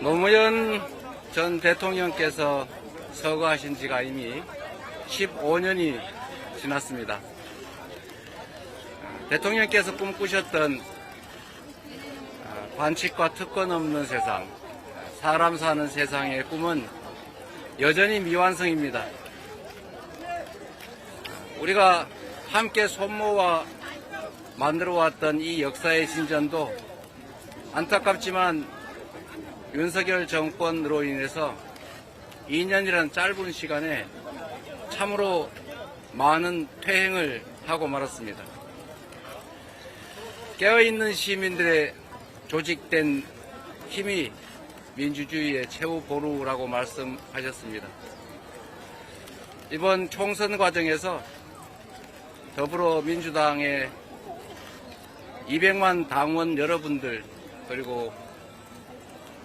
노무현 전 대통령께서 서거하신 지가 이미 15년이 지났습니다. 대통령께서 꿈꾸셨던 반칙과 특권 없는 세상, 사람 사는 세상의 꿈은 여전히 미완성입니다. 우리가 함께 손모아 만들어왔던 이 역사의 진전도 안타깝지만 윤석열 정권으로 인해서 2년이라는 짧은 시간에 참으로 많은 퇴행을 하고 말았습니다. 깨어있는 시민들의 조직된 힘이 민주주의의 최후 보루라고 말씀하셨습니다. 이번 총선 과정에서 더불어민주당의 200만 당원 여러분들 그리고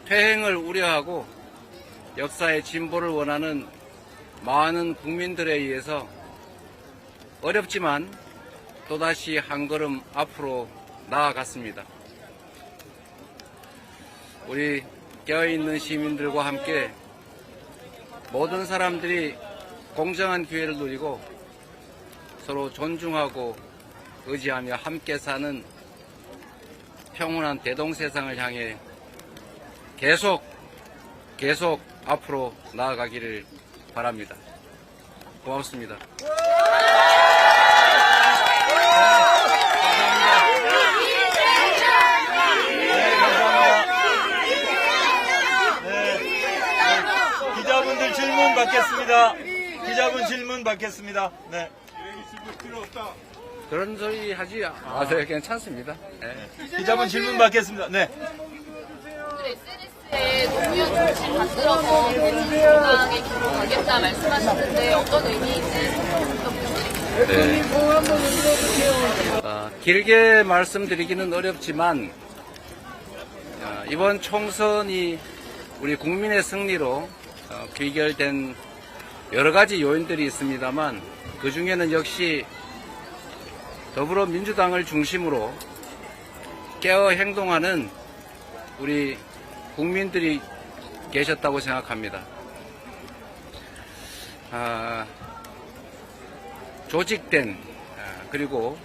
퇴행을 우려하고 역사의 진보를 원하는 많은 국민들에 의해서 어렵지만 또다시 한 걸음 앞으로 나아갔습니다. 우리 깨어있는 시민들과 함께 모든 사람들이 공정한 기회를 누리고 서로 존중하고 의지하며 함께 사는 평온한 대동세상을 향해 계속 앞으로 나아가기를 바랍니다. 고맙습니다. 기자분들 질문 받겠습니다. 기자분 질문 받겠습니다. 네. 그런 소리 하지 마세요. 괜찮습니다. 네. 기자분 질문 받겠습니다. 네. SNS에 노무현 중심 만들어서 대중건강에 기록하겠다 말씀하셨는데 어떤 의미인지 네. 길게 말씀드리기는 어렵지만 이번 총선이 우리 국민의 승리로 귀결된 여러 가지 요인들이 있습니다만 그 중에는 역시 더불어민주당을 중심으로 깨어 행동하는 우리 국민들이 계셨다고 생각합니다. 조직된 그리고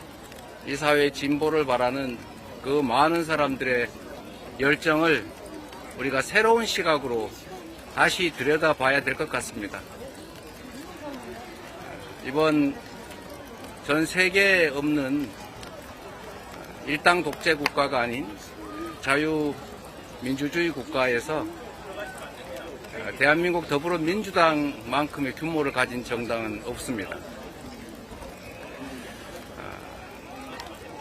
이 사회의 진보를 바라는 그 많은 사람들의 열정을 우리가 새로운 시각으로 다시 들여다봐야 될 것 같습니다. 이번 전 세계에 없는 일당 독재 국가가 아닌 자유민주주의 국가에서 대한민국 더불어민주당만큼의 규모를 가진 정당은 없습니다.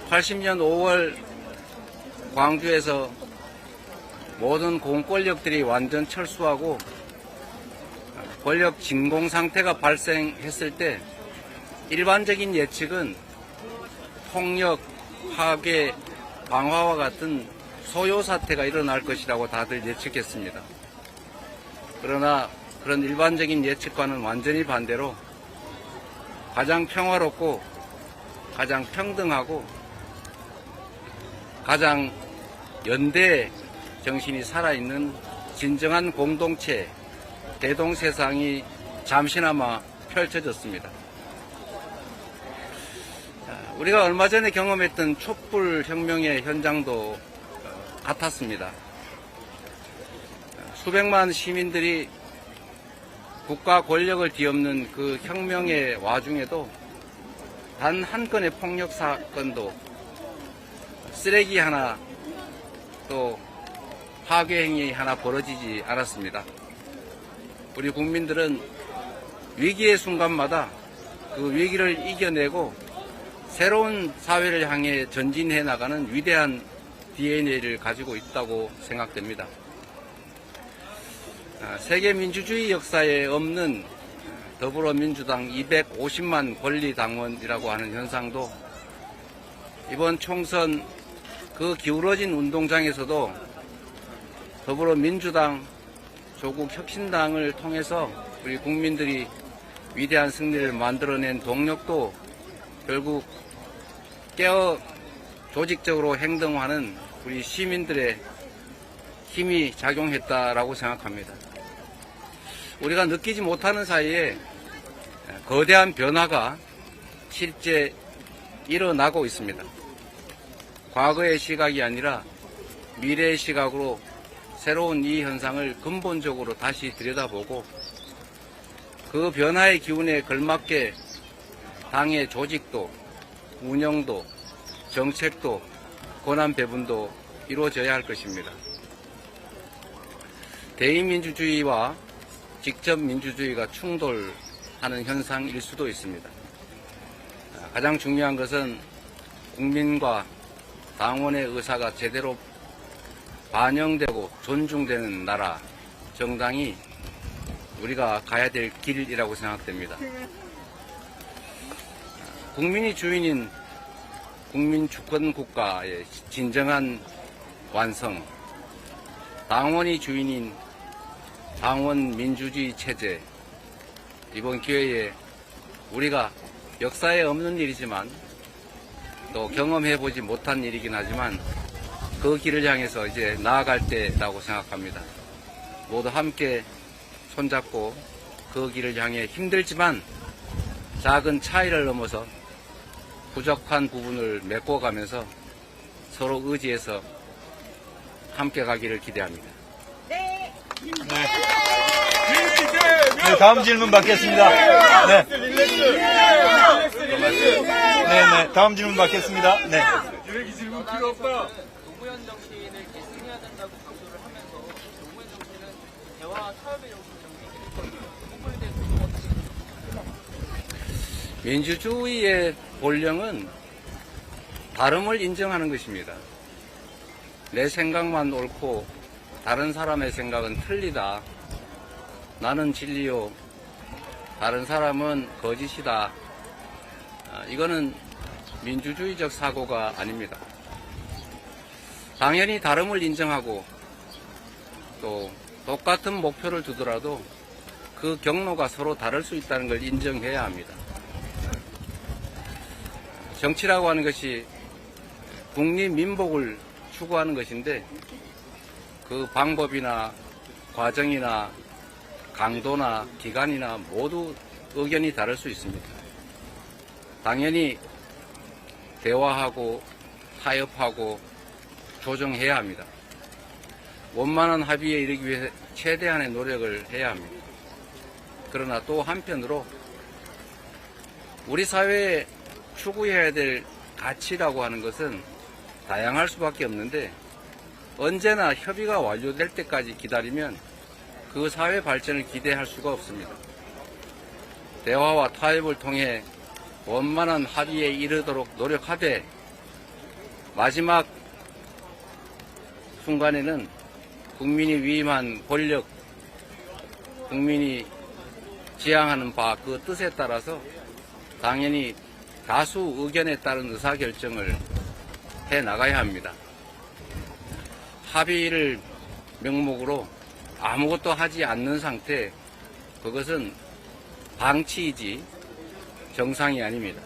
80년 5월 광주에서 모든 공권력들이 완전 철수하고 권력 진공 상태가 발생했을 때 일반적인 예측은 폭력, 파괴, 방화와 같은 소요 사태가 일어날 것이라고 다들 예측했습니다. 그러나 그런 일반적인 예측과는 완전히 반대로 가장 평화롭고 가장 평등하고 가장 연대 정신이 살아있는 진정한 공동체, 대동세상이 잠시나마 펼쳐졌습니다. 우리가 얼마 전에 경험했던 촛불혁명의 현장도 같았습니다. 수백만 시민들이 국가 권력을 뒤엎는 그 혁명의 와중에도 단 한 건의 폭력 사건도 쓰레기 하나 또 파괴 행위 하나 벌어지지 않았습니다. 우리 국민들은 위기의 순간마다 그 위기를 이겨내고 새로운 사회를 향해 전진해 나가는 위대한 DNA를 가지고 있다고 생각됩니다. 세계 민주주의 역사에 없는 더불어민주당 250만 권리당원이라고 하는 현상도 이번 총선 그 기울어진 운동장에서도 더불어민주당, 조국혁신당을 통해서 우리 국민들이 위대한 승리를 만들어낸 동력도 결국 깨어 조직적으로 행동하는 우리 시민들의 힘이 작용했다라고 생각합니다. 우리가 느끼지 못하는 사이에 거대한 변화가 실제 일어나고 있습니다. 과거의 시각이 아니라 미래의 시각으로 새로운 이 현상을 근본적으로 다시 들여다보고 그 변화의 기운에 걸맞게 당의 조직도, 운영도, 정책도, 권한 배분도 이루어져야 할 것입니다. 대의민주주의와 직접 민주주의가 충돌하는 현상일 수도 있습니다. 가장 중요한 것은 국민과 당원의 의사가 제대로 반영되고 존중되는 나라, 정당이 우리가 가야 될 길이라고 생각됩니다. 국민이 주인인 국민 주권 국가의 진정한 완성, 당원이 주인인 당원 민주주의 체제, 이번 기회에 우리가 역사에 없는 일이지만 또 경험해보지 못한 일이긴 하지만 그 길을 향해서 이제 나아갈 때라고 생각합니다. 모두 함께 손잡고 그 길을 향해 힘들지만 작은 차이를 넘어서 부족한 부분을 메꿔가면서 서로 의지해서 함께 가기를 기대합니다. 네, 다음 질문 받겠습니다. 네. 네, 다음 질문 받겠습니다. 네. 질문 필요 없다. 노무현 정신을 계승해야 된다고 강조를 하면서 노무현 정신은 대화 타협의 정신이기 부분에 대해서 어떻게 민주주의의 본령은 다름을 인정하는 것입니다. 내 생각만 옳고 다른 사람의 생각은 틀리다. 나는 진리요. 다른 사람은 거짓이다. 이거는 민주주의적 사고가 아닙니다. 당연히 다름을 인정하고 또 똑같은 목표를 두더라도 그 경로가 서로 다를 수 있다는 걸 인정해야 합니다. 정치라고 하는 것이 국립민복을 추구하는 것인데 그 방법이나 과정이나 강도나 기간이나 모두 의견이 다를 수 있습니다. 당연히 대화하고 타협하고 조정해야 합니다. 원만한 합의에 이르기 위해 최대한의 노력을 해야 합니다. 그러나 또 한편으로 우리 사회에 추구해야 될 가치라고 하는 것은 다양할 수밖에 없는데 언제나 협의가 완료될 때까지 기다리면 그 사회 발전을 기대할 수가 없습니다. 대화와 타협을 통해 원만한 합의에 이르도록 노력하되 마지막 순간에는 국민이 위임한 권력, 국민이 지향하는 바 그 뜻에 따라서 당연히 다수 의견에 따른 의사결정을 해 나가야 합니다. 합의를 명목으로 아무것도 하지 않는 상태, 그것은 방치이지 정상이 아닙니다.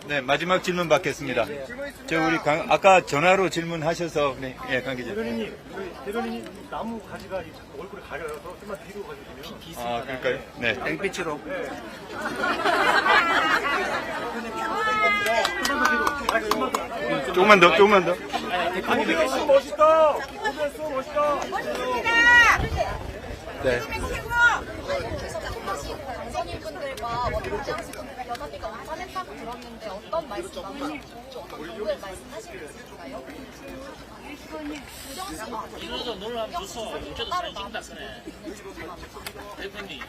네, 마지막 질문 받겠습니다. 우리 아까 전화로 질문하셔서, 네, 예, 관계자. 대변인이 나무 가지가 자꾸 얼굴에 가려서 좀만 뒤로 가주시면. 아, 그럴까요? 네. 땡빛으로. 조금만 더. 멋있다! 멋있다! 네. 당선인분들과 연합회가 완전했다고 들었는데 어떤 말씀 나누셨고 어떤 정도의 말씀하실 수 있을까요? 이러서 놀라면 좋소. 저도 사진 찍는다 그래. 대표님.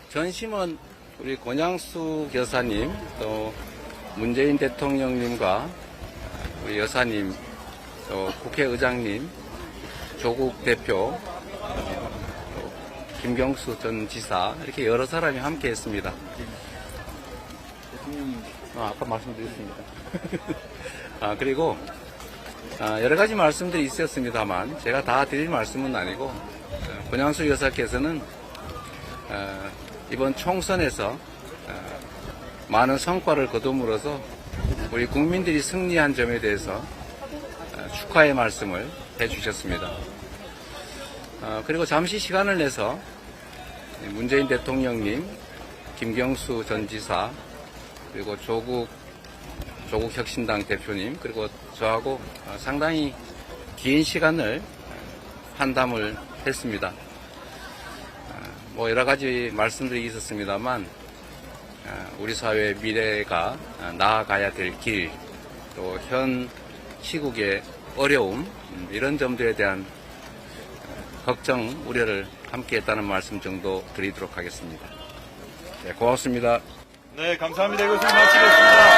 전심은 우리 권양수 여사님, 또 문재인 대통령님과 우리 여사님, 또 국회의장님, 조국 대표, 김경수 전 지사, 이렇게 여러 사람이 함께 했습니다. 아까 말씀드렸습니다. 그리고 여러 가지 말씀들이 있었습니다만 제가 다 드릴 말씀은 아니고 권양수 여사께서는 이번 총선에서 많은 성과를 거둠으로써 우리 국민들이 승리한 점에 대해서 축하의 말씀을 해주셨습니다. 그리고 잠시 시간을 내서 문재인 대통령님, 김경수 전 지사, 그리고 조국 혁신당 대표님, 그리고 저하고 상당히 긴 시간을 환담을 했습니다. 뭐 여러 가지 말씀들이 있었습니다만 우리 사회의 미래가 나아가야 될 길, 또 현 시국의 어려움, 이런 점들에 대한 걱정, 우려를 함께 했다는 말씀 정도 드리도록 하겠습니다. 네, 고맙습니다. 네, 감사합니다. 이것을 마치겠습니다.